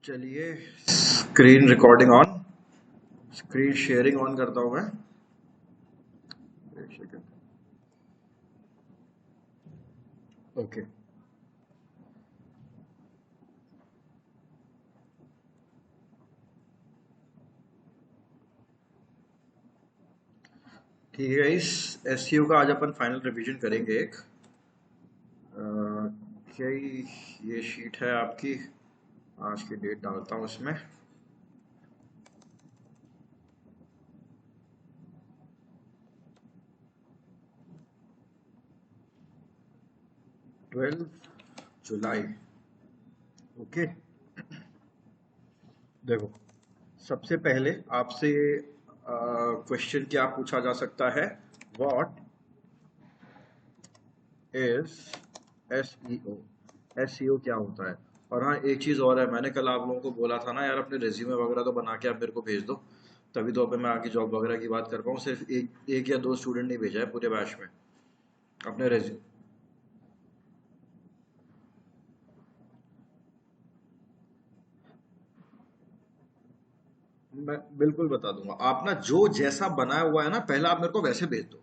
चलिए, screen recording on, screen sharing on करता हूं मैं। एक सेकंड। ओके, ठीक है। इस एसईओ का आज अपन फाइनल रिवीजन करेंगे। एक क्या ये शीट है आपकी? आज की डेट डालता हूँ इसमें। Twelve July. ओके, देखो, सबसे पहले आपसे क्वेश्चन क्या पूछा जा सकता है? What is SEO? एसईओ क्या होता है? और हाँ, एक चीज़ और है, मैंने कल आप लोगों को बोला था ना यार, अपने रेज्यूमे वगैरह तो बना के आप मेरे को भेज दो, तभी तो अब मैं आगे जॉब वगैरह की बात कर पाऊँ। सिर्फ एक या दो स्टूडेंट नहीं भेजा है पूरे बैच में अपने रेज्यूमे। मैं बिल्कुल बता दूंगा। आप ना जो जैसा बनाया हुआ है ना, पहले आप मेरे को वैसे भेज दो।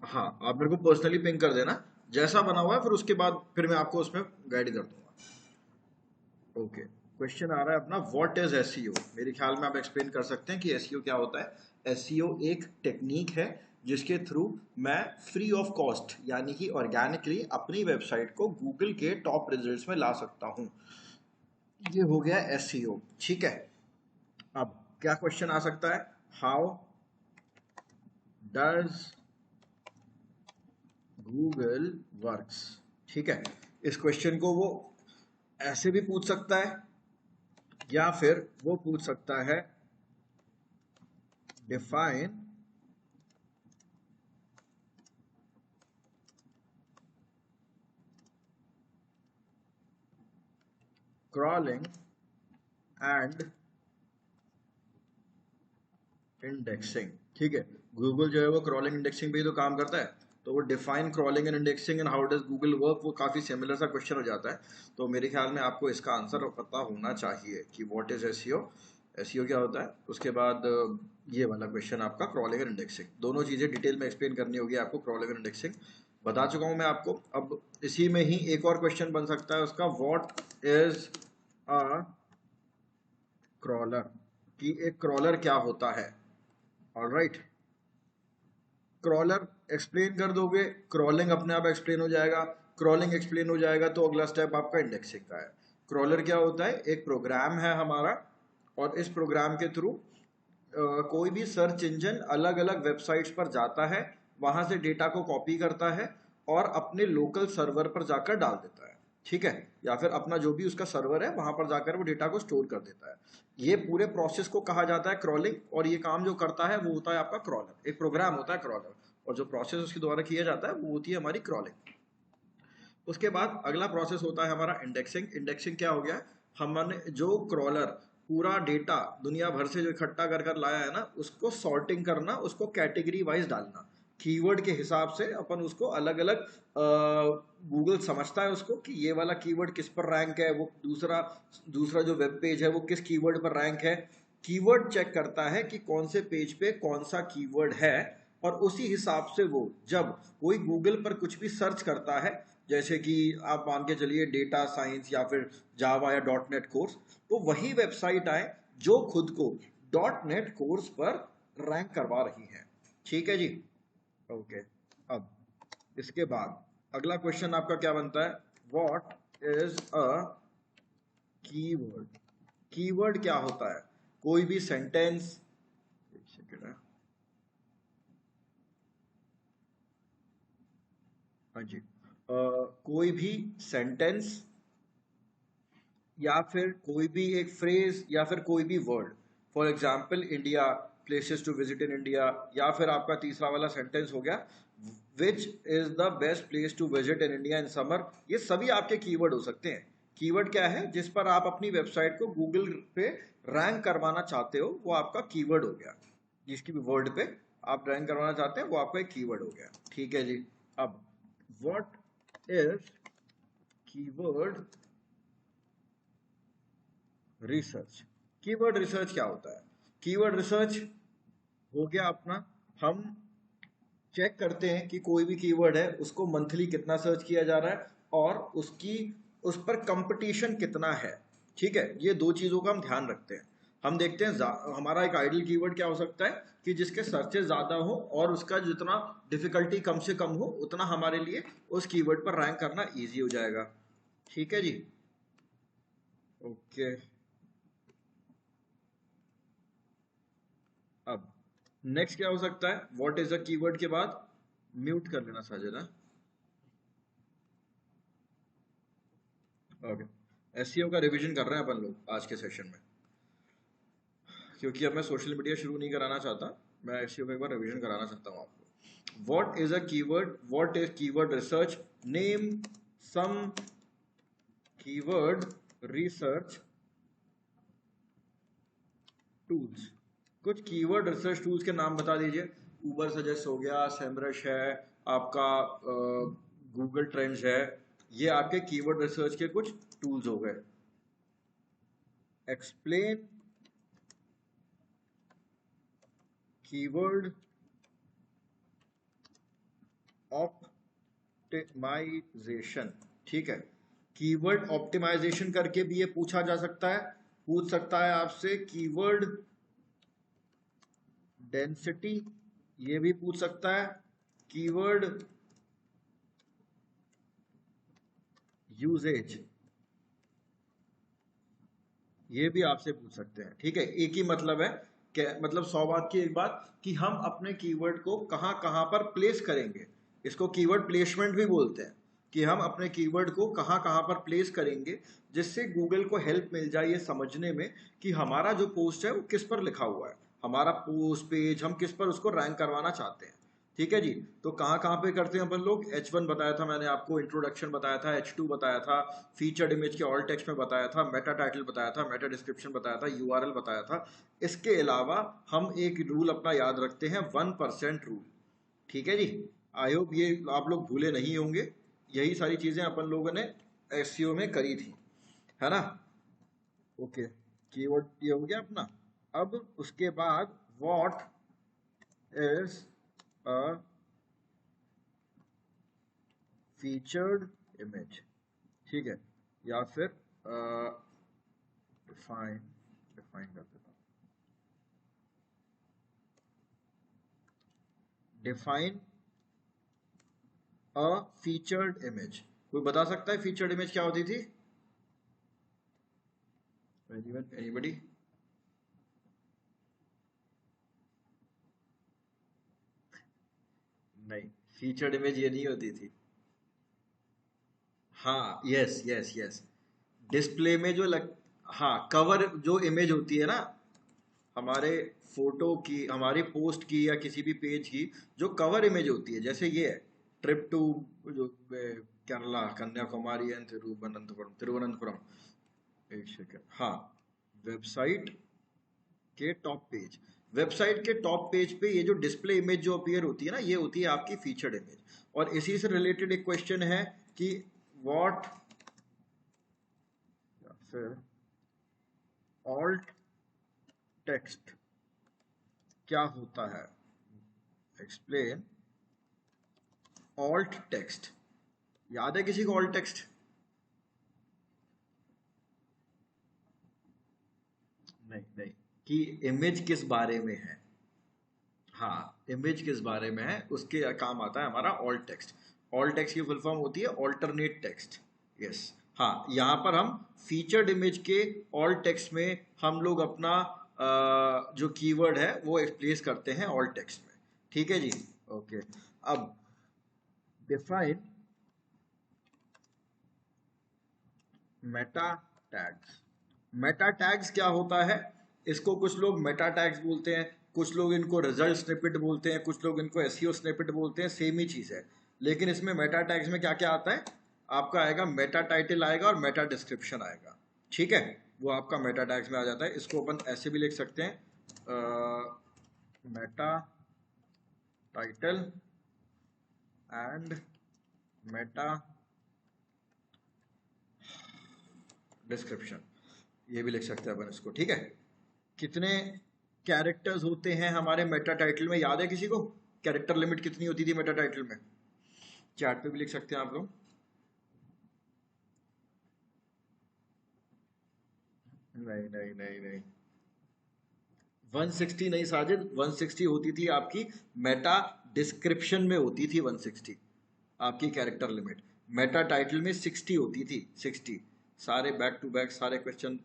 हाँ, आप मेरे को पर्सनली पिंग कर देना जैसा बना हुआ है, फिर उसके बाद फिर मैं आपको उसमें गाइड कर दूंगा। ओके, क्वेश्चन आ रहा है अपना, व्हाट इज एसईओ? मेरे ख्याल में आप एक्सप्लेन कर सकते हैं कि एसईओ क्या होता है। एसईओ एक टेक्निक है जिसके थ्रू मैं फ्री ऑफ कॉस्ट यानी कि ऑर्गेनिकली अपनी वेबसाइट को गूगल के टॉप रिजल्ट्स में ला सकता हूं। ये हो गया एसईओ, ठीक है। अब क्या क्वेश्चन आ सकता है? How does Google works? ठीक है, इस क्वेश्चन को वो ऐसे भी पूछ सकता है या फिर वो पूछ सकता है, डिफाइन crawling एंड इंडेक्सिंग। ठीक है, गूगल जो है वो क्रॉलिंग इंडेक्सिंग पे ही तो काम करता है, तो वो define crawling and indexing and how does Google work, वो काफी सिमिलर सा क्वेश्चन हो जाता है। तो मेरे ख्याल में आपको इसका आंसर पता होना चाहिए कि व्हाट इज एसईओ, एसईओ क्या होता है। उसके बाद ये वाला क्वेश्चन आपका क्रॉलिंग एंड इंडेक्सिंग, दोनों चीजें डिटेल में एक्सप्लेन करनी होगी आपको। क्रॉलिंग एंड इंडेक्सिंग बता चुका हूं मैं आपको। अब इसी में ही एक और क्वेश्चन बन सकता है उसका, व्हाट इज अ क्रॉलर, कि एक क्रॉलर क्या होता है। ऑलराइट, क्रॉलर एक्सप्लेन कर दोगे, क्रॉलिंग अपने आप एक्सप्लेन हो जाएगा। क्रॉलिंग एक्सप्लेन हो जाएगा तो अगला स्टेप आपका इंडेक्सिंग का है। क्रॉलर क्या होता है? एक प्रोग्राम है हमारा, और इस प्रोग्राम के थ्रू कोई भी सर्च इंजन अलग अलग वेबसाइट्स पर जाता है, वहां से डेटा को कॉपी करता है और अपने लोकल सर्वर पर जाकर डाल देता है। ठीक है, या फिर अपना जो भी उसका सर्वर है वहां पर जाकर वो डेटा को स्टोर कर देता है। ये पूरे प्रोसेस को कहा जाता है क्रॉलिंग, और ये काम जो करता है वो होता है आपका क्रॉलर। एक प्रोग्राम होता है क्रॉलर, और जो प्रोसेस उसके द्वारा किया जाता है वो होती है हमारी क्रॉलिंग। उसके बाद अगला प्रोसेस होता है हमारा इंडेक्सिंग। इंडेक्सिंग क्या हो गया? हमने जो क्रॉलर पूरा डेटा दुनिया भर से जो इकट्ठा कर कर लाया है ना, उसको सॉर्टिंग करना, उसको कैटेगरी वाइज डालना, कीवर्ड के हिसाब से अपन उसको अलग अलग, गूगल समझता है उसको कि ये वाला कीवर्ड किस पर रैंक है, वो दूसरा दूसरा जो वेब पेज है वो किस कीवर्ड पर रैंक है। कीवर्ड चेक करता है कि कौन से पेज पे कौन सा कीवर्ड है, और उसी हिसाब से वो जब कोई गूगल पर कुछ भी सर्च करता है, जैसे कि आप मान के चलिए डेटा साइंस या फिर जावा या डॉट नेट कोर्स, तो वही वेबसाइट आए जो खुद को डॉट नेट कोर्स पर रैंक करवा रही है। ठीक है जी, ओके। अब इसके बाद अगला क्वेश्चन आपका क्या बनता है? What is a keyword? Keyword क्या होता है? कोई भी सेंटेंस, एक सेकंड है, हाँ जी, कोई भी सेंटेंस या फिर कोई भी एक फ्रेज या फिर कोई भी word, for example India, places to visit in India, या फिर आपका तीसरा वाला सेंटेंस हो गया, which is the best place to visit in India in summer. ये सभी आपके कीवर्ड हो सकते हैं। कीवर्ड क्या है? जिस पर आप अपनी वेबसाइट को गूगल पे रैंक करवाना चाहते हो, वो आपका कीवर्ड हो गया। जिसकी भी वर्ड पे आप रैंक करवाना चाहते हैं वो आपका एक कीवर्ड हो गया। ठीक है जी। अब what is keyword research. Keyword research क्या होता है? कीवर्ड रिसर्च हो गया अपना, हम चेक करते हैं कि कोई भी कीवर्ड है उसको मंथली कितना सर्च किया जा रहा है और उसकी उस पर कंपटीशन कितना है। ठीक है, ये दो चीजों का हम ध्यान रखते हैं। हम देखते हैं हमारा एक आइडियल कीवर्ड क्या हो सकता है कि जिसके सर्चेस ज्यादा हो और उसका जितना डिफिकल्टी कम से कम हो उतना हमारे लिए उस कीवर्ड पर रैंक करना इजी हो जाएगा। ठीक है जी, ओके। अब नेक्स्ट क्या हो सकता है? व्हाट इज अ कीवर्ड के बाद म्यूट कर लेना साजिद। ओके, एसईओ का रिवीजन कर रहे हैं अपन लोग आज के सेशन में, क्योंकि अब मैं सोशल मीडिया शुरू नहीं कराना चाहता, मैं एसईओ का एक बार रिवीजन कराना चाहता हूँ आपको। What is a keyword, what is keyword research, name some keyword research tools. कुछ कीवर्ड रिसर्च टूल्स के नाम बता दीजिए। उबर सजेस्ट हो गया, सेमरश है, आपका गूगल ट्रेंड्स है, ये आपके कीवर्ड रिसर्च के कुछ टूल्स हो गए। Explain keyword optimization. ठीक है, कीवर्ड ऑप्टिमाइजेशन करके भी ये पूछा जा सकता है। पूछ सकता है आपसे कीवर्ड डेंसिटी, ये भी पूछ सकता है। कीवर्ड यूजेज, ये भी आपसे पूछ सकते हैं। ठीक है, एक ही मतलब है कि मतलब 100 बात की एक बात कि हम अपने कीवर्ड को कहां कहां पर प्लेस करेंगे। इसको कीवर्ड प्लेसमेंट भी बोलते हैं, कि हम अपने कीवर्ड को कहां कहां पर प्लेस करेंगे जिससे गूगल को हेल्प मिल जाए ये समझने में कि हमारा जो पोस्ट है वो किस पर लिखा हुआ है, हमारा पोस्ट पेज हम किस पर उसको रैंक करवाना चाहते हैं। ठीक है जी, तो कहाँ कहाँ पे करते हैं अपन लोग? H1 बताया था मैंने आपको, इंट्रोडक्शन बताया था, H2 बताया था, फीचर्ड इमेज के ऑल टेक्स्ट में बताया था, मेटा टाइटल बताया था, मेटा डिस्क्रिप्शन बताया था, यूआरएल बताया था। इसके अलावा हम एक रूल अपना याद रखते हैं, 1% रूल। ठीक है जी, आई होप ये आप लोग भूले नहीं होंगे। यही सारी चीजें अपन लोगों ने एसईओ में करी थी, है ना? ओके, कीवर्ड ये हो गया अपना। अब उसके बाद what is a featured image. ठीक है, या फिर डिफाइन डिफाइन कर देता हूँ, डिफाइन अ फीचर्ड इमेज। कोई बता सकता है फीचर्ड इमेज क्या होती थी? एनीबडी? नहीं, फीचर्ड इमेज ये नहीं होती थी। हाँ, यस यस यस, डिस्प्ले में जो हाँ, कवर जो इमेज होती है ना हमारे फोटो की, हमारी पोस्ट की या किसी भी पेज की, जो कवर इमेज होती है, जैसे ये है ट्रिप टू जो केरला, कन्याकुमारी एंड तिरुवनंतपुरम, एक सेकेंड, हाँ, वेबसाइट के टॉप पेज, वेबसाइट के टॉप पेज पे ये जो डिस्प्ले इमेज जो अपीयर होती है ना, ये होती है आपकी फीचर्ड इमेज। और इसी से रिलेटेड एक क्वेश्चन है कि व्हाट या फिर ऑल्ट टेक्स्ट क्या होता है? Explain alt text. याद है किसी को ऑल्ट टेक्स्ट? नहीं नहीं, कि इमेज किस बारे में है। हाँ, इमेज किस बारे में है उसके काम आता है हमारा ऑल्ट टेक्स्ट। ऑल्ट टेक्स्ट की फुल फॉर्म होती है ऑल्टरनेट टेक्स्ट। यस, हाँ, यहाँ पर हम फीचर्ड इमेज के ऑल्ट टेक्स्ट में हम लोग अपना जो कीवर्ड है वो एक्सप्लेस करते हैं ऑल्ट टेक्स्ट में। ठीक है जी, ओके। अब define Meta tags. Meta tags क्या होता है? इसको कुछ लोग मेटा टैग्स बोलते हैं, कुछ लोग इनको रिजल्ट स्निपेट बोलते हैं, कुछ लोग इनको एसईओ स्निपेट बोलते हैं, सेम ही चीज है। लेकिन इसमें मेटा टैग्स में क्या क्या आता है? आपका आएगा मेटा टाइटल आएगा और मेटा डिस्क्रिप्शन आएगा। ठीक है, वो आपका मेटा टैग्स में आ जाता है। इसको अपन ऐसे भी लिख सकते हैं, Meta title and Meta description. ये भी लिख सकते हैं अपन इसको, ठीक है। कितने कैरेक्टर्स होते हैं हमारे मेटा टाइटल में, याद है किसी को? कैरेक्टर लिमिट कितनी होती थी मेटा टाइटल में? चैट पे भी लिख सकते हैं आप लोग। नहीं नहीं नहीं नहीं, 160 नहीं साजिद, 160 होती थी आपकी मेटा डिस्क्रिप्शन में होती थी 160 आपकी कैरेक्टर लिमिट। मेटा टाइटल में 60 होती थी, 60। सारे बैक टू बैक सारे क्वेश्चन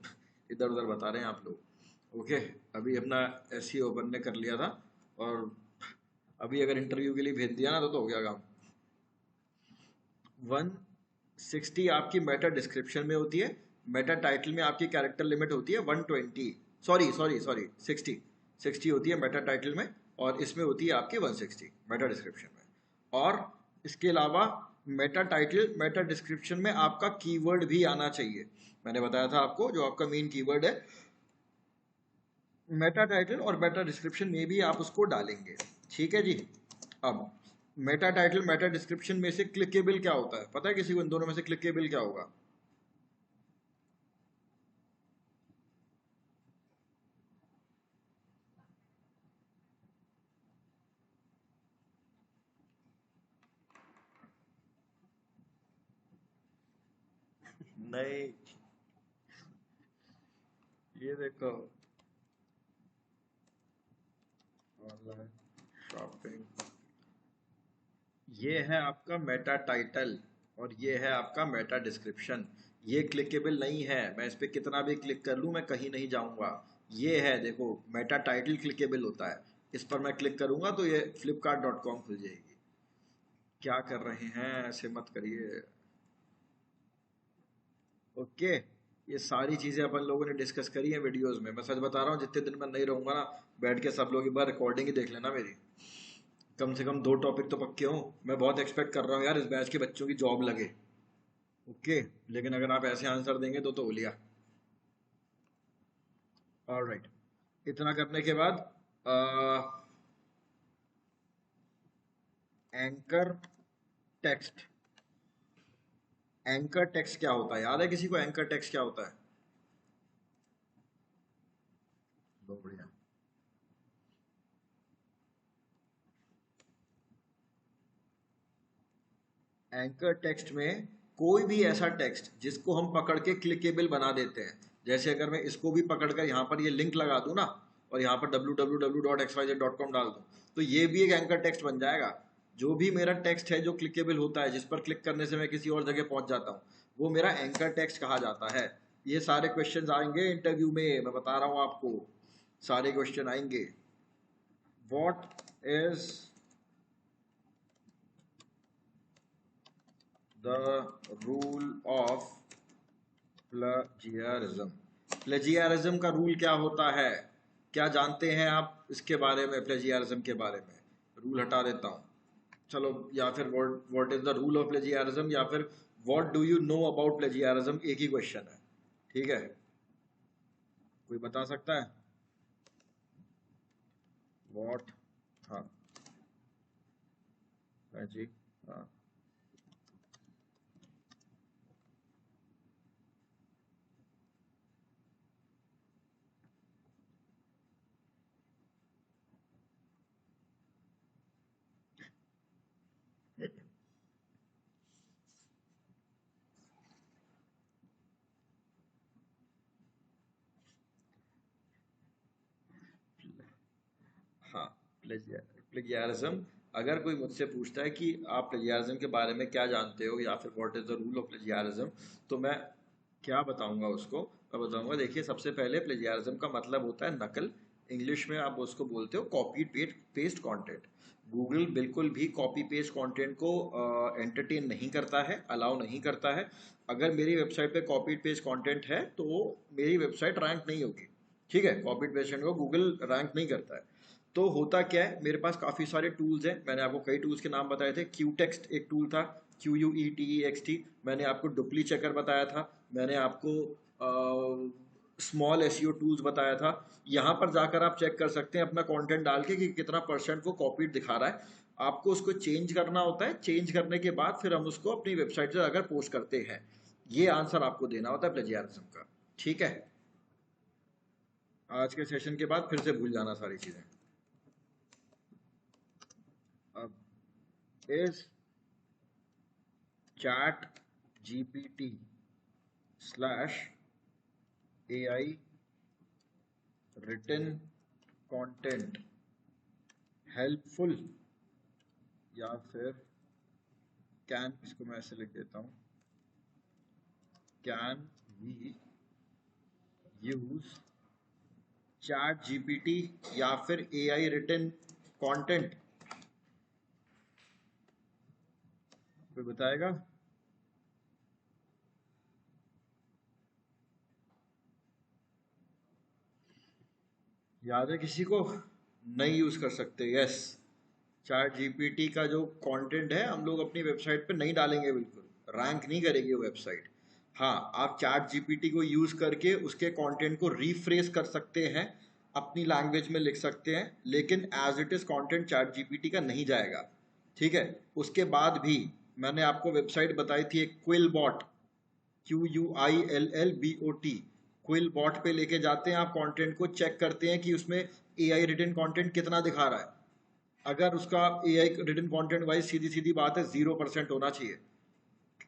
इधर उधर बता रहे हैं आप लोग। ओके, अभी अपना एसईओ अपन ने कर लिया था, और अभी अगर इंटरव्यू के लिए भेज दिया ना तो हो गया काम। 160 आपकी मेटा डिस्क्रिप्शन में होती है, मेटा टाइटल में आपकी कैरेक्टर लिमिट होती है 120, सॉरी सॉरी सॉरी 60 होती है मेटा टाइटल में, और इसमें होती है आपकी 160 मेटा डिस्क्रिप्शन में। और इसके अलावा मेटा टाइटल मेटा डिस्क्रिप्शन में आपका कीवर्ड भी आना चाहिए। मैंने बताया था आपको जो आपका मेन कीवर्ड है मेटा टाइटल और मेटा डिस्क्रिप्शन में भी आप उसको डालेंगे, ठीक है जी। अब मेटा टाइटल मेटा डिस्क्रिप्शन में से क्लिकेबल क्या होता है, पता है किसी को इन दोनों में से क्लिकेबल क्या होगा? नहीं, ये देखो, ऑनलाइन शॉपिंग, ये है आपका मेटा टाइटल और ये है आपका मेटा डिस्क्रिप्शन। ये क्लिकेबल नहीं है, मैं इस पर कितना भी क्लिक कर लूँ मैं कहीं नहीं जाऊँगा। ये है देखो, मेटा टाइटल क्लिकेबल होता है, इस पर मैं क्लिक करूँगा तो ये flipkart.com खुल जाएगी। क्या कर रहे हैं, ऐसे मत करिए। ओके, ये सारी चीज़ें अपन लोगों ने डिस्कस करी है वीडियोस में। मैं सच बता रहा हूँ, जितने दिन मैं नहीं रहूँगा ना, बैठ के सब लोग एक बार रिकॉर्डिंग ही देख लेना मेरी। कम से कम 2 टॉपिक तो पक्के हों। मैं बहुत एक्सपेक्ट कर रहा हूँ यार, इस बैच के बच्चों की जॉब लगे। ओके, लेकिन अगर आप ऐसे आंसर देंगे तो हो लिया। ऑलराइट, इतना करने के बाद एंकर टेक्स्ट, एंकर टेक्स्ट क्या होता है, याद है किसी को एंकर टेक्स्ट क्या होता है? बहुत बढ़िया। एंकर टेक्स्ट में कोई भी ऐसा टेक्स्ट जिसको हम पकड़ के क्लिकेबल बना देते हैं, जैसे अगर मैं इसको भी पकड़कर यहाँ पर ये लिंक लगा दूं ना, और यहाँ पर www.xyz.com डाल दूं, तो ये भी एक एंकर टेक्स्ट बन जाएगा। जो भी मेरा टेक्स्ट है जो क्लिकेबल होता है, जिस पर क्लिक करने से मैं किसी और जगह पहुंच जाता हूँ, वो मेरा एंकर टेक्स्ट कहा जाता है। ये सारे क्वेश्चन आएंगे इंटरव्यू में, मैं बता रहा हूँ आपको, सारे क्वेश्चन आएंगे। What is the rule of plagiarism? Plagiarism का रूल क्या होता है, क्या जानते हैं आप इसके बारे में? प्लेजियरिज्म के बारे में रूल हटा देता हूँ, चलो, या फिर what is the rule of plagiarism, या फिर what do you know about plagiarism, एक ही क्वेश्चन है, ठीक है। कोई बता सकता है? व्हाट, हाँ, हाँ जी, हाँ। हाँ, प्लेगियरिज्म, अगर कोई मुझसे पूछता है कि आप प्लेगियरिज्म के बारे में क्या जानते हो, या फिर what is the rule of plagiarism, तो मैं क्या बताऊंगा उसको? मैं बताऊंगा, देखिए, सबसे पहले प्लेगियरिज्म का मतलब होता है नकल। इंग्लिश में आप उसको बोलते हो कॉपी पेस्ट कंटेंट। गूगल बिल्कुल भी कॉपी पेस्ट कंटेंट को एंटरटेन नहीं करता है, अलाउ नहीं करता है। अगर मेरी वेबसाइट पे कॉपी पेस्ट कंटेंट है तो मेरी वेबसाइट रैंक नहीं होगी, ठीक है। कॉपी पेस्ट को गूगल रैंक नहीं करता है। तो होता क्या है, मेरे पास काफ़ी सारे टूल्स हैं, मैंने आपको कई टूल्स के नाम बताए थे। क्यू टेक्स्ट एक टूल था, QUETEXT। मैंने आपको डुप्ली चेकर बताया था, मैंने आपको स्मॉल एसईओ टूल्स बताया था। यहाँ पर जाकर आप चेक कर सकते हैं अपना कंटेंट डाल के कि कितना परसेंट वो कॉपीड दिखा रहा है। आपको उसको चेंज करना होता है, चेंज करने के बाद फिर हम उसको अपनी वेबसाइट से अगर पोस्ट करते हैं। ये आंसर आपको देना होता है प्लेजियरिज्म का, ठीक है। आज के सेशन के बाद फिर से भूल जाना सारी चीजें। अब इस ChatGPT slash AI written content helpful, या फिर कैन, इसको मैं ऐसे लिख देता हूं, can we use ChatGPT या फिर AI रिटन कंटेंट, कोई बताएगा? याद है किसी को? नहीं यूज कर सकते? यस, चैट जीपीटी का जो कंटेंट है हम लोग अपनी वेबसाइट पे नहीं डालेंगे, बिल्कुल रैंक नहीं करेगी वो वेबसाइट। हाँ, आप चैट जीपीटी को यूज करके उसके कंटेंट को रीफ्रेश कर सकते हैं, अपनी लैंग्वेज में लिख सकते हैं, लेकिन as it is content ChatGPT का नहीं जाएगा। ठीक है, उसके बाद भी मैंने आपको वेबसाइट बताई थी एक QuillBot, QUILLBOT, QuillBot पे लेके जाते हैं आप, कंटेंट को चेक करते हैं कि उसमें AI रिटन कंटेंट कितना दिखा रहा है। अगर उसका AI रिटन कंटेंट वाइज सीधी सीधी बात है 0% होना चाहिए,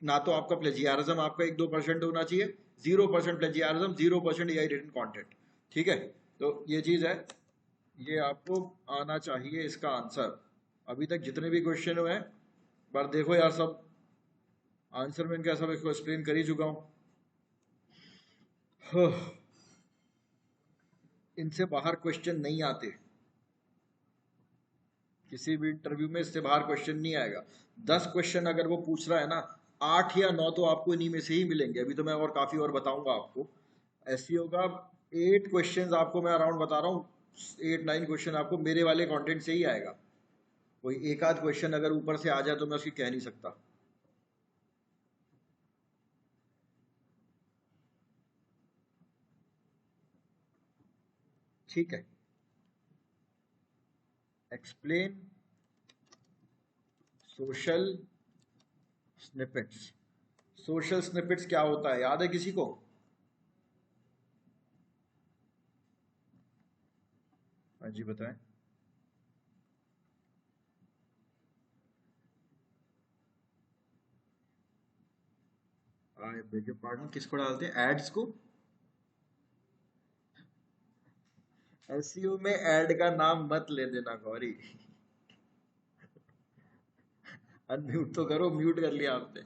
ना तो आपका प्लेजियारिज्म आपका 1-2% होना चाहिए, 0% प्लेजियारिज्म, 0% AI रिटन कंटेंट। ठीक है, तो ये चीज है, ये आपको आना चाहिए इसका आंसर। अभी तक जितने भी क्वेश्चन हुए हैं, पर देखो यार सब आंसर में इनका सब इसको एक्सप्लेन कर ही चुका हूँ। इनसे बाहर क्वेश्चन नहीं आते, किसी भी इंटरव्यू में इससे बाहर क्वेश्चन नहीं आएगा। 10 क्वेश्चन अगर वो पूछ रहा है ना, 8 या 9 तो आपको इन्हीं में से ही मिलेंगे। अभी तो मैं और काफी और बताऊंगा आपको। एसईओ का 8 क्वेश्चंस आपको मैं अराउंड बता रहा हूँ, 8-9 क्वेश्चन आपको मेरे वाले कंटेंट से ही आएगा। कोई एक आध क्वेश्चन अगर ऊपर से आ जाए तो मैं उसकी कह नहीं सकता। ठीक है, explain social snippets. Social snippets क्या होता है, याद है किसी को? हाँ जी बताएं। आई बेग योर पार्डन, किसको डालते हैं? एड्स को? एसईओ में एड का नाम मत ले देना गौरी। अनम्यूट तो करो, म्यूट कर लिया आपने।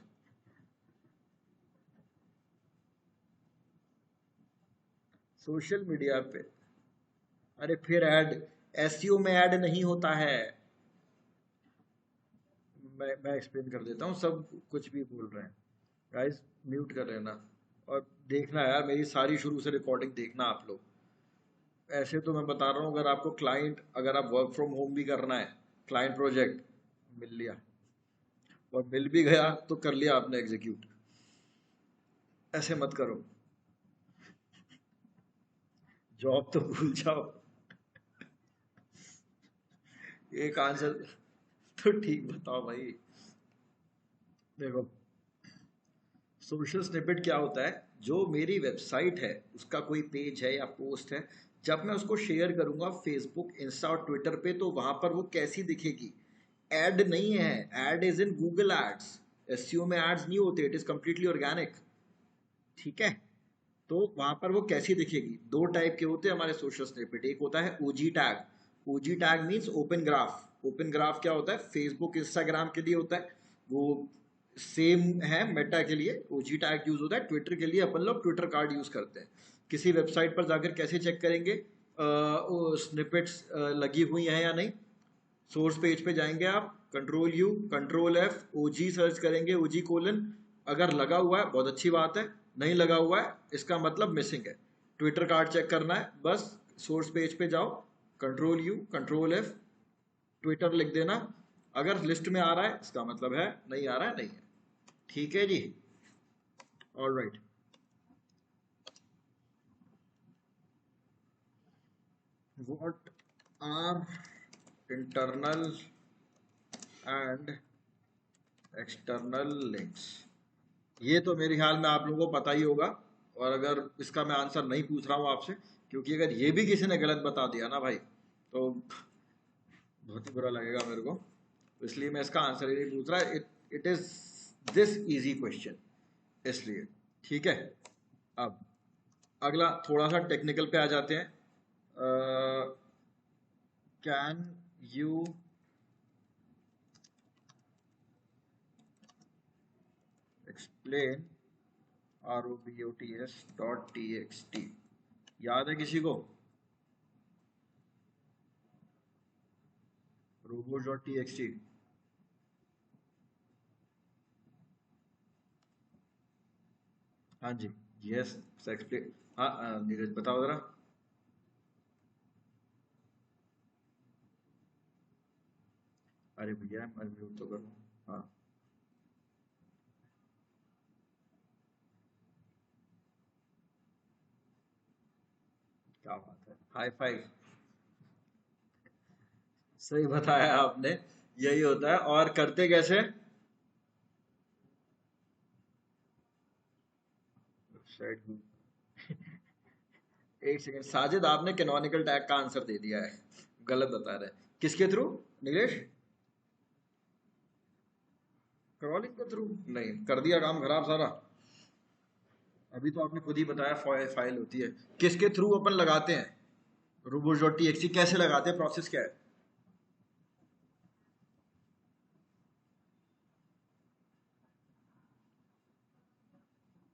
सोशल मीडिया पे, अरे फिर ऐड, एसईओ में ऐड नहीं होता है। मैं एक्सप्लेन कर देता हूँ, सब कुछ भी बोल रहे हैं। गाइस म्यूट कर लेना, और देखना यार मेरी सारी शुरू से रिकॉर्डिंग देखना आप लोग। ऐसे तो मैं बता रहा हूँ, अगर आपको क्लाइंट, अगर आप वर्क फ्रॉम होम भी करना है, क्लाइंट प्रोजेक्ट मिल लिया, और मिल भी गया तो कर लिया आपने एग्जीक्यूट। ऐसे मत करो, जॉब तो भूल जाओ। एक आंसर तो ठीक बताओ भाई। देखो, सोशल स्निपेट क्या होता है? जो मेरी वेबसाइट है उसका कोई पेज है या पोस्ट है, जब मैं उसको शेयर करूंगा फेसबुक, इंस्टा और ट्विटर पे, तो वहां पर वो कैसी दिखेगी? एड नहीं है, ad is in Google ads. SEO में एड्स नहीं होते, इट इज कंप्लीटली ऑर्गेनिक। ठीक है, तो वहां पर वो कैसी दिखेगी? दो टाइप के होते हैं हमारे सोशल स्निपेट। एक होता है OG tag. OG tag means open graph. Open graph क्या होता है? फेसबुक इंस्टाग्राम के लिए होता है, वो सेम है। मेटा के लिए ओजी टैग यूज होता है, ट्विटर के लिए अपन लोग ट्विटर कार्ड यूज करते हैं। किसी वेबसाइट पर जाकर कैसे चेक करेंगे स्निपेट्स लगी हुई हैं या नहीं? सोर्स पेज पे जाएंगे आप, कंट्रोल U कंट्रोल F, ओजी सर्च करेंगे, ओजी कोलन। अगर लगा हुआ है बहुत अच्छी बात है, नहीं लगा हुआ है इसका मतलब मिसिंग है। ट्विटर कार्ड चेक करना है, बस सोर्स पेज पे जाओ, control U control F, Twitter लिख देना। अगर लिस्ट में आ रहा है इसका मतलब है, नहीं आ रहा है नहीं है। ठीक है जी, all right. What are internal and external links? ये तो मेरे ख्याल में आप लोगों को पता ही होगा। और अगर इसका मैं आंसर नहीं पूछ रहा हूँ आपसे, क्योंकि अगर ये भी किसी ने गलत बता दिया ना भाई तो बहुत ही बुरा लगेगा मेरे को, तो इसलिए मैं इसका आंसर ही नहीं पूछ रहा। It is this easy question, इसलिए। ठीक है, अब अगला थोड़ा सा टेक्निकल पे आ जाते हैं। कैन यू एक्सप्लेन robots.txt, याद है किसी को? robots.txt, हाँ जी, यस एक्सप्लेन। हाँ नीरज बताओ जरा। अरे भैया अनम्यूट तो करो। हाँ, क्या बात है, हाई फाइव। सही बताया आपने, यही होता है। और करते कैसे? वेबसाइट, एक सेकंड साजिद, आपने कैनोनिकल टैग का आंसर दे दिया है, गलत बता रहे हैं। किसके थ्रू नीलेश? क्रॉलिंग के थ्रू? नहीं, कर दिया काम खराब सारा। अभी तो आपने खुद ही बताया फाइल होती है। किसके थ्रू अपन लगाते हैं robots.txt? कैसे लगाते हैं, प्रोसेस क्या है?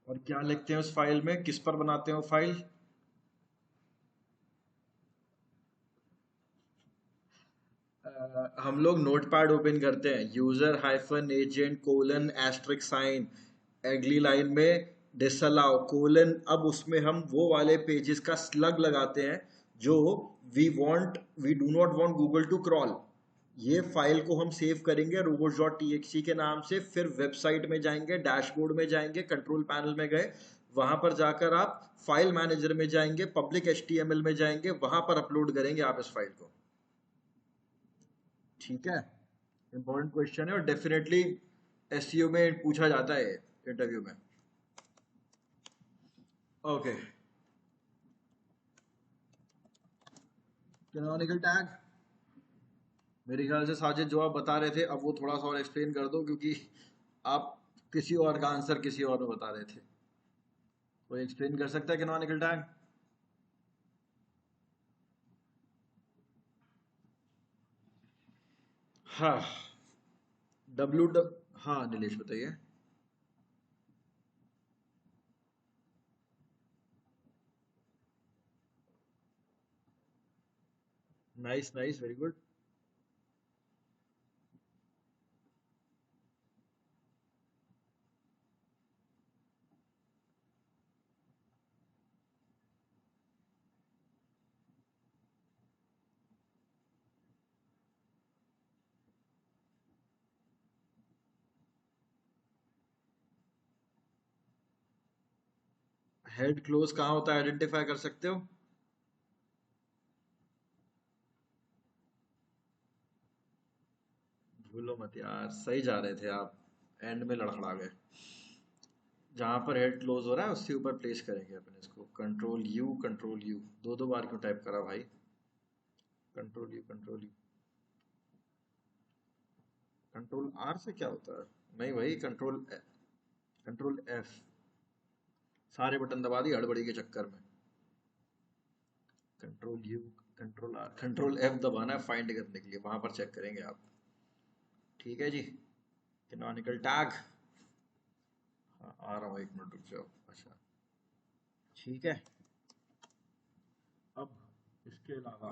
और क्या लिखते हैं उस फाइल में, किस पर बनाते हैं वो फाइल? हम लोग नोटपैड ओपन करते हैं, user hyphen agent colon asterisk sign, अगली लाइन में डिसअलाउ कोलन। अब उसमें हम वो वाले पेजेस का स्लग लगाते हैं जो we do not want Google to crawl. ये फाइल को हम सेव करेंगे robots.txt के नाम से, फिर वेबसाइट में जाएंगे, डैशबोर्ड में जाएंगे, कंट्रोल पैनल में गए, वहां पर जाकर आप फाइल मैनेजर में जाएंगे, पब्लिक HTML में जाएंगे, वहां पर अपलोड करेंगे आप इस फाइल को। ठीक है, इंपॉर्टेंट क्वेश्चन है और डेफिनेटली SEO में पूछा जाता है इंटरव्यू में। ओके, कैनोनिकल टैग, मेरे ख्याल से साजिद जो आप बता रहे थे अब वो थोड़ा सा और एक्सप्लेन कर दो, क्योंकि आप किसी और का आंसर किसी और में बता रहे थे। कोई एक्सप्लेन कर सकता है कैनोनिकल टैग? हाँ, हाँ नीलेश बताइए। Nice nice, very good. Head close कहाँ होता है, आइडेंटिफाई कर सकते हो? भूलो मत यार, सही जा रहे थे आप, एंड में लड़खड़ा गए। जहां पर हेड क्लोज हो रहा है उसके ऊपर प्लेस करेंगे अपन इसको। कंट्रोल यू, दो दो बार क्यों टाइप करा भाई? कंट्रोल यू, कंट्रोल आर से क्या होता है? नहीं भाई, कंट्रोल एफ, सारे बटन दबा दिए हड़बड़ी के चक्कर में। Control U, control R, control F दबाना है फाइंड करने के लिए, वहां पर चेक करेंगे आप। ठीक है जी, कैनोनिकल टैग। हाँ आ रहा हूँ, एक मिनट रुक जाओ। अच्छा, ठीक है। अब इसके अलावा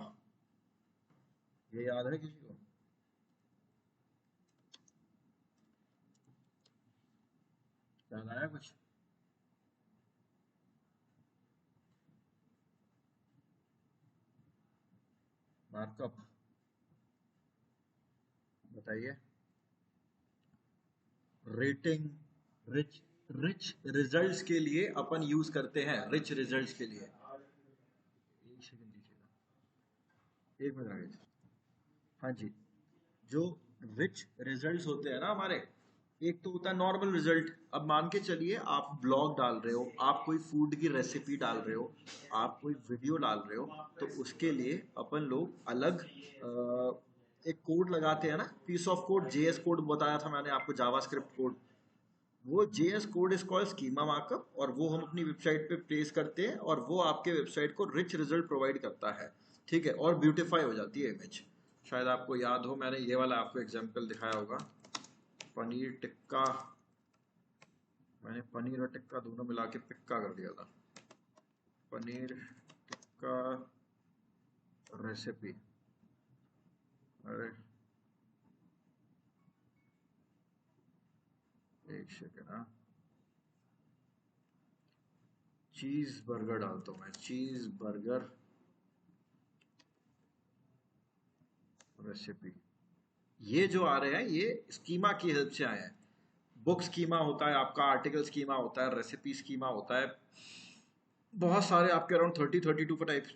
ये याद है किसी को? याद आया कुछ? मार्कअप बताइए। रेटिंग, रिच रिच रिजल्ट्स के लिए अपन यूज करते हैं, रिच रिजल्ट्स के लिए। एक सेकंड दीजिएगा, एक मिनट आगे। हाँ जी, जो रिच रिजल्ट्स होते हैं ना हमारे, एक तो होता है नॉर्मल रिजल्ट। अब मान के चलिए आप ब्लॉग डाल रहे हो, आप कोई फूड की रेसिपी डाल रहे हो, आप कोई वीडियो डाल रहे हो, तो उसके लिए अपन लोग अलग एक कोड लगाते हैं ना, piece of code, JS code बताया था मैंने आपको, जावास्क्रिप्ट कोड। वो JS code is called schema markup, और वो हम अपनी वेबसाइट पे प्लेस करते हैं और वो आपके वेबसाइट को रिच रिजल्ट प्रोवाइड करता है। ठीक है, और ब्यूटीफाई हो जाती है इमेज। शायद आपको याद हो, मैंने ये वाला आपको एग्जांपल दिखाया होगा, पनीर टिक्का। मैंने पनीर और टिक्का दोनों मिला के पिक्का कर दिया था। पनीर टिक्का रेसिपी। अरे एक सेकेंड, हाँ, चीज बर्गर डालता हूँ मैं, चीज बर्गर रेसिपी। ये जो आ रहे हैं ये स्कीमा की हेल्प से आए हैं। बुक स्कीमा होता है आपका, आर्टिकल स्कीमा होता है, रेसिपी स्कीमा होता है, बहुत सारे आपके अराउंड 32 टाइप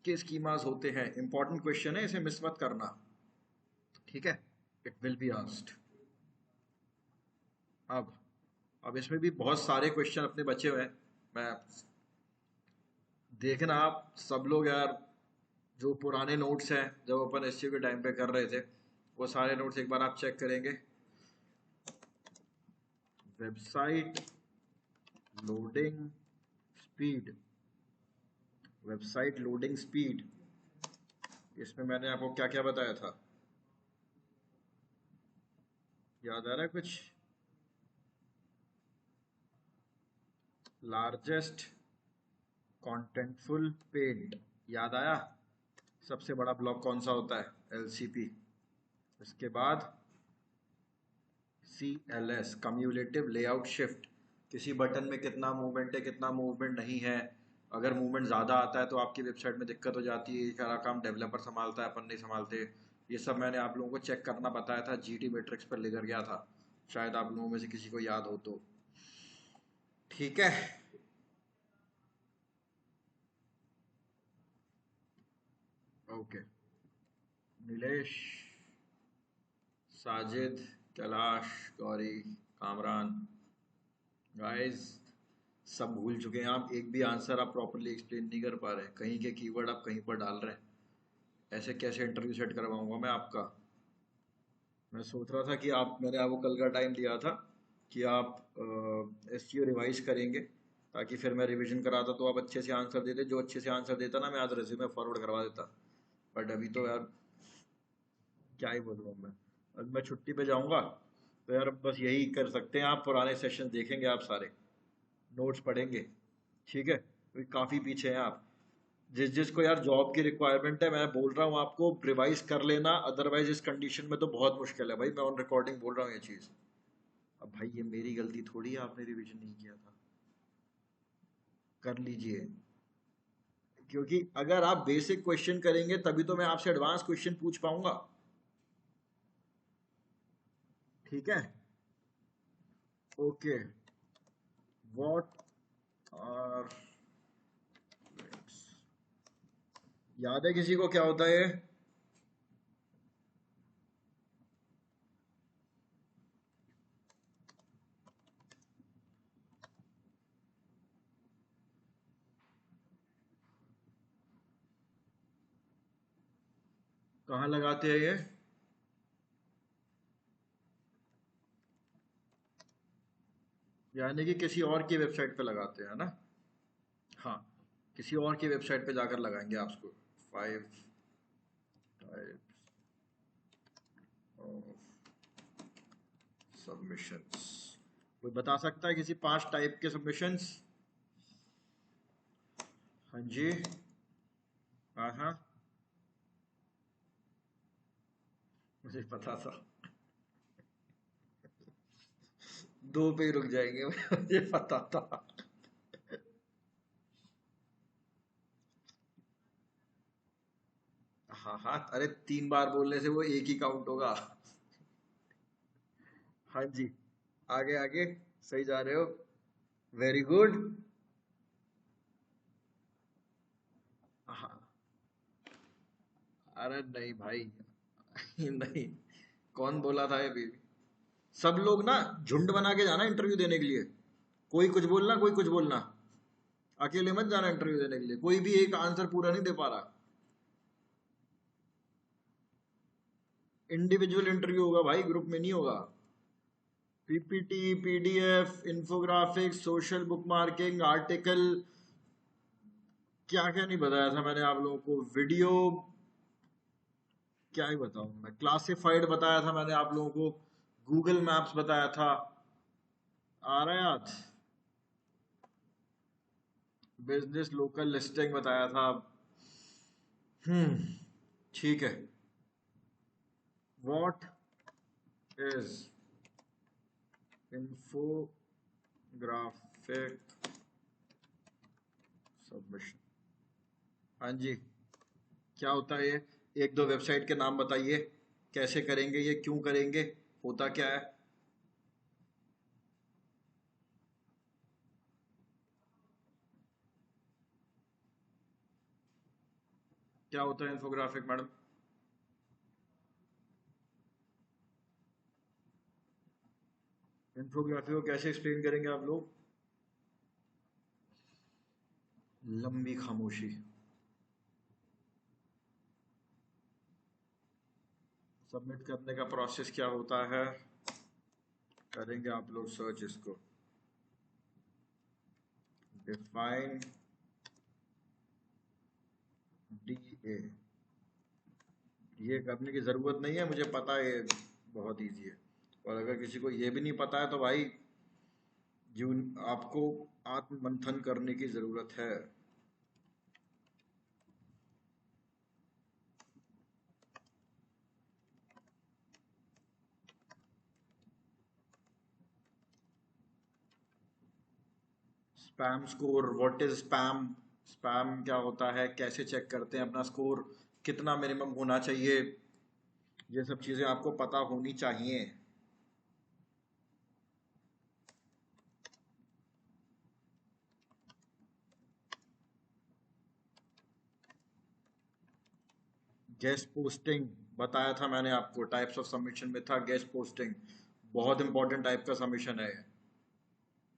के स्कीमास होते हैं। इंपॉर्टेंट क्वेश्चन है, इसे मिस मत करना। ठीक है, इट विल बी आस्क्ड। अब अब इसमें भी बहुत सारे क्वेश्चन अपने बचे हुए हैं। मैं देखना आप सब लोग यार, जो पुराने नोट्स हैं जब अपन एससीओ के टाइम पे कर रहे थे, वो सारे नोट्स एक बार आप चेक करेंगे। Website loading speed, website loading speed, इसमें मैंने आपको क्या क्या बताया था, याद आ रहा है कुछ? लार्जेस्ट कॉन्टेंटफुल पेंट, याद आया? सबसे बड़ा ब्लॉक कौन सा होता है? एलसीपी। इसके बाद CLS, कम्युलेटिव लेआउट शिफ्ट, किसी बटन में कितना मूवमेंट है, कितना मूवमेंट नहीं है। अगर मूवमेंट ज़्यादा आता है तो आपकी वेबसाइट में दिक्कत हो जाती है, ये सारा काम डेवलपर संभालता है, अपन नहीं संभालते। ये सब मैंने आप लोगों को चेक करना बताया था, GT मैट्रिक्स पर लेकर गया था, शायद आप लोगों में से किसी को याद हो तो। ठीक है, ओके। नीलेश, साजिद, कैलाश, गौरी, कामरान, गाइस, सब भूल चुके हैं आप, एक भी आंसर आप प्रॉपरली एक्सप्लेन नहीं कर पा रहे, कहीं के कीवर्ड आप कहीं पर डाल रहे हैं। ऐसे कैसे इंटरव्यू सेट करवाऊंगा मैं आपका? मैं सोच रहा था कि आप, मैंने आपको कल का टाइम दिया था कि आप एसईओ रिवाइज करेंगे, ताकि फिर मैं रिवीजन कराता तो आप अच्छे से आंसर देते। जो अच्छे से आंसर देता ना, मैं आज रेज्यूमे फॉरवर्ड करवा देता। बट अभी तो यार क्या ही बोलूँ मैं, अब मैं छुट्टी पे जाऊंगा, तो यार बस यही कर सकते हैं, आप पुराने सेशन देखेंगे, आप सारे नोट्स पढ़ेंगे। ठीक है, क्योंकि काफ़ी पीछे हैं आप। जिस जिसको यार जॉब की रिक्वायरमेंट है, मैं बोल रहा हूँ आपको रिवाइज कर लेना, अदरवाइज इस कंडीशन में तो बहुत मुश्किल है भाई, मैं ऑन रिकॉर्डिंग बोल रहा हूँ ये चीज़। अब भाई ये मेरी गलती थोड़ी है, आपने रिवीजन नहीं किया था, कर लीजिए। क्योंकि अगर आप बेसिक क्वेश्चन करेंगे तभी तो मैं आपसे एडवांस क्वेश्चन पूछ पाऊंगा। ठीक है, ओके। व्हाट आर, याद है किसी को क्या होता है? कहाँ लगाते हैं ये? यानी कि किसी और की वेबसाइट पे लगाते हैं ना? हाँ, किसी और की वेबसाइट पे जाकर लगाएंगे आपको। 5 टाइप्स ऑफ सबमिशंस, कोई बता सकता है किसी 5 टाइप के सबमिशंस? हाँ जी, हाँ हाँ, मुझे पता था। दो पे ही रुक जाएंगे मुझे पता था। हाँ हाँ, अरे 3 बार बोलने से वो एक ही काउंट होगा। हाँ जी, आगे आगे, सही जा रहे हो, वेरी गुड। हाँ, अरे नहीं भाई नहीं, कौन बोला था ये भी? सब लोग ना झुंड बना के जाना इंटरव्यू देने के लिए, कोई कुछ बोलना कोई कुछ बोलना, अकेले मत जाना इंटरव्यू देने के लिए, कोई भी एक आंसर पूरा नहीं दे पा रहा। इंडिविजुअल इंटरव्यू होगा भाई, ग्रुप में नहीं होगा। PPT, PDF, infographics, social bookmarking, article, क्या क्या नहीं बताया था मैंने आप लोगों को, वीडियो, क्या ही बताऊं मैं, क्लासिफाइड बताया था मैंने आप लोगों को, गूगल मैप्स बताया था, आ रहा है याद, बिजनेस लोकल लिस्टिंग बताया था। ठीक है। What is infographic submission? हाँ जी, क्या होता है ये? एक दो वेबसाइट के नाम बताइए, कैसे करेंगे ये, क्यों करेंगे, होता क्या है? क्या होता है इंफोग्राफिक मैडम? इंफोग्राफी को कैसे एक्सप्लेन करेंगे आप लोग? लंबी खामोशी। सबमिट करने का प्रोसेस क्या होता है, करेंगे आप लोग सर्च इसको, डिफाइन डीए। ये करने की ज़रूरत नहीं है, मुझे पता है ये बहुत इजी है, और अगर किसी को ये भी नहीं पता है तो भाई जीवन आपको आत्म मंथन करने की ज़रूरत है। Spam score, what is spam, spam क्या होता है, कैसे चेक करते हैं अपना स्कोर, कितना मिनिमम होना चाहिए, ये सब चीज़ें आपको पता होनी चाहिए। गेस्ट पोस्टिंग बताया था मैंने आपको, टाइप्स ऑफ सबमिशन में था गेस्ट पोस्टिंग, बहुत इंपॉर्टेंट टाइप का सबमिशन है।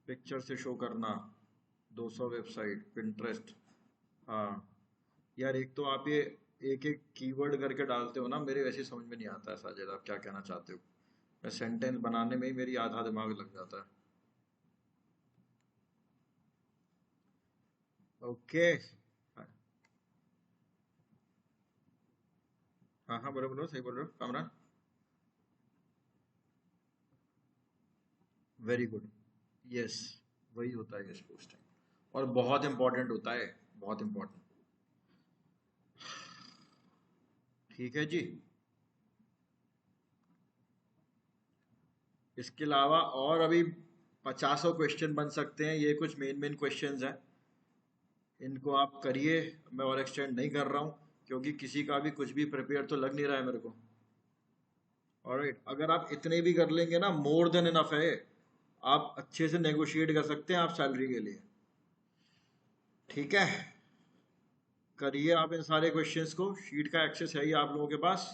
पिक्चर से शो करना, 200 वेबसाइट, पिंटरेस्ट। हाँ यार, एक तो आप ये एक एक कीवर्ड करके डालते हो ना, मेरे वैसे समझ में नहीं आता है साजिद आप क्या कहना चाहते हो, मैं सेंटेंस बनाने में ही मेरी आधा दिमाग लग जाता है। ओके। हाँ हाँ, बोलो बोलो, सही बोल रहे हो कामरान, वेरी गुड, यस, वही होता है गेस्ट पोस्टिंग, और बहुत इंपॉर्टेंट होता है, बहुत इंपॉर्टेंट। ठीक है जी। इसके अलावा और अभी 50 क्वेश्चन बन सकते हैं, ये कुछ मेन मेन क्वेश्चंस हैं, इनको आप करिए, मैं और एक्सटेंड नहीं कर रहा हूँ, क्योंकि किसी का भी कुछ भी प्रिपेयर तो लग नहीं रहा है मेरे को। ऑलराइट, अगर आप इतने भी कर लेंगे ना, मोर देन इनफ है, आप अच्छे से नेगोशिएट कर सकते हैं आप सैलरी के लिए। ठीक है, करिए आप इन सारे क्वेश्चंस को, शीट का एक्सेस है ही आप लोगों के पास,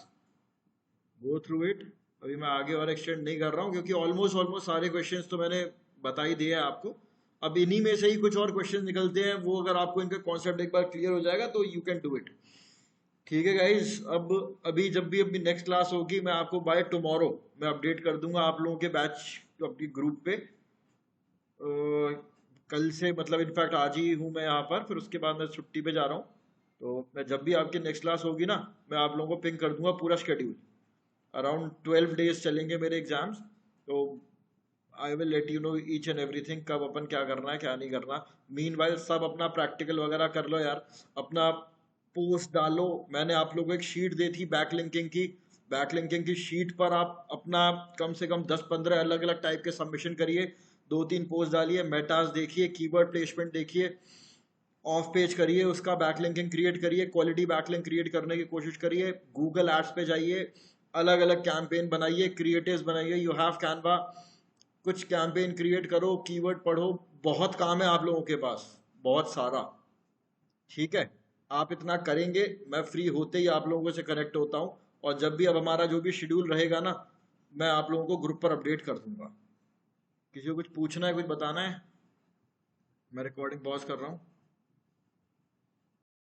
गो थ्रू इट। अभी मैं आगे और एक्सटेंड नहीं कर रहा हूँ, क्योंकि ऑलमोस्ट ऑलमोस्ट सारे क्वेश्चंस तो मैंने बता ही दिए हैं आपको। अब इन्हीं में से ही कुछ और क्वेश्चन निकलते हैं, वो अगर आपको इनका कॉन्सेप्ट एक बार क्लियर हो जाएगा तो यू कैन डू इट। ठीक है गाइज, अब अभी जब भी अपनी नेक्स्ट क्लास होगी, मैं आपको बाय टुमारो मैं अपडेट कर दूंगा आप लोगों के बैच, अपनी ग्रुप पे। कल से मतलब इनफैक्ट आज ही हूँ मैं यहाँ पर, फिर उसके बाद मैं छुट्टी पे जा रहा हूँ, तो मैं जब भी आपकी नेक्स्ट क्लास होगी ना, मैं आप लोगों को पिंग कर दूंगा पूरा शेड्यूल। अराउंड 12 डेज चलेंगे मेरे एग्जाम्स, तो I will let you know each and everything, कब अपन क्या करना है क्या नहीं करना। मीनवाइल सब अपना प्रैक्टिकल वगैरह कर लो यार, अपना पोस्ट डालो, मैंने आप लोगों को एक शीट दी थी बैकलिंकिंग की, बैकलिंकिंग की शीट पर आप अपना कम से कम 10-15 अलग अलग टाइप के सबमिशन करिए, 2-3 पोस्ट डालिए, मेटास देखिए, कीवर्ड प्लेसमेंट देखिए, ऑफ पेज करिए, उसका बैकलिंकिंग क्रिएट करिए, क्वालिटी बैकलिंक क्रिएट करने की कोशिश करिए, गूगल एड्स पे जाइए, अलग अलग कैंपेन बनाइए, क्रिएटिव्स बनाइए, यू हैव कैनवा, कुछ कैंपेन क्रिएट करो, कीवर्ड पढ़ो, बहुत काम है आप लोगों के पास, बहुत सारा। ठीक है, आप इतना करेंगे, मैं फ्री होते ही आप लोगों से कनेक्ट होता हूँ, और जब भी अब हमारा जो भी शेड्यूल रहेगा ना, मैं आप लोगों को ग्रुप पर अपडेट कर दूंगा। किसी को कुछ पूछना है, कुछ बताना है? मैं रिकॉर्डिंग पॉज कर रहा हूँ।